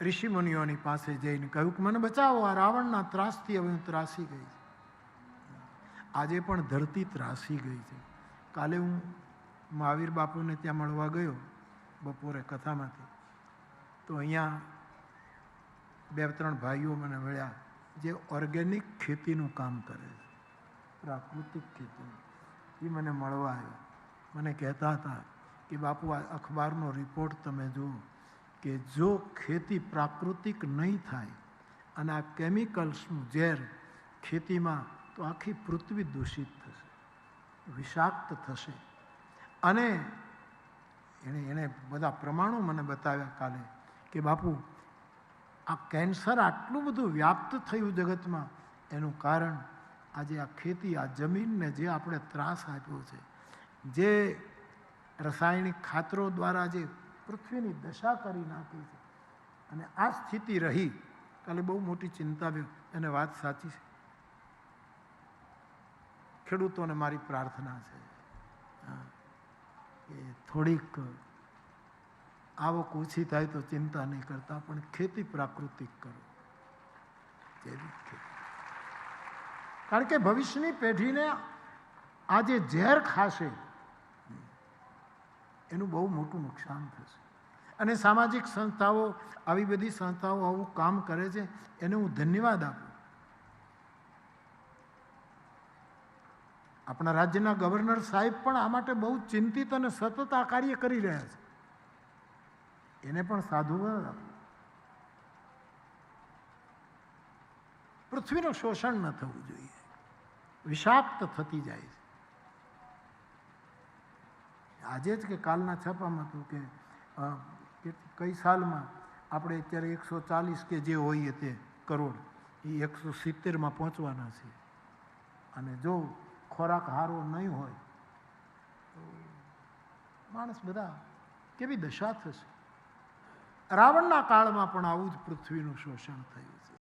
ઋષિમુનિઓની પાસે જઈને કહ્યું કે મને બચાવો, આ રાવણના ત્રાસથી હવે હું ત્રાસી ગઈ છું. આજે પણ ધરતી ત્રાસી ગઈ છે. કાલે હું મહાવીર બાપુને ત્યાં મળવા ગયો બપોરે કથામાંથી, તો અહીંયા 2-3 ભાઈઓ મને મળ્યા જે ઓર્ગેનિક ખેતીનું કામ કરે છે, પ્રાકૃતિક ખેતીનું. એ મને મળવા આવ્યા. મને કહેતા હતા કે બાપુ આ અખબારનો રિપોર્ટ તમે જુઓ કે જો ખેતી પ્રાકૃતિક નહીં થાય અને આ કેમિકલ્સનું ઝેર ખેતીમાં, તો આખી પૃથ્વી દૂષિત થશે, વિષાક્ત થશે. અને એણે બધા પ્રમાણો મને બતાવ્યા કાલે કે બાપુ આ કેન્સર આટલું બધું વ્યાપ્ત થયું જગતમાં, એનું કારણ આજે આ ખેતી, આ જમીનને જે આપણે ત્રાસ આપ્યો છે, જે રાસાયણિક ખાતરો દ્વારા જે પૃથ્વીની દશા કરી નાખી છે, અને આ સ્થિતિ રહી. કાલે બહુ મોટી ચિંતા બી, એને વાત સાચી છે. ખેડૂતોને મારી પ્રાર્થના છે કે થોડીક આવક ઓછી થાય તો ચિંતા નહીં કરતા, પણ ખેતી પ્રાકૃતિક કરો, જૈવિક ખેતી. કારણ કે ભવિષ્યની પેઢીને આ જે ઝેર ખાશે એનું બહુ મોટું નુકસાન થશે. અને સામાજિક સંસ્થાઓ, આવી બધી સંસ્થાઓ આવું કામ કરે છે, એને હું ધન્યવાદ આપું. આપણા રાજ્યના ગવર્નર સાહેબ પણ આ માટે બહુ ચિંતિત અને સતત આ કાર્ય કરી રહ્યા છે. એને પણ સાધુવાદ આપો. પૃથ્વીનું શોષણ ન થવું જોઈએ, વિષાક્ત થતી જાય છે. આજે જ કે કાલના છાપામાં હતું કે કઈ સાલમાં આપણે અત્યારે 140 કે જે હોઈએ તે કરોડ, એ 170માં પહોંચવાના છે. અને જો ખોરાક હારો નહીં હોય તો માણસ બધા કેવી દશા થશે. રાવણના કાળમાં પણ આવું જ પૃથ્વીનું શોષણ થયું છે.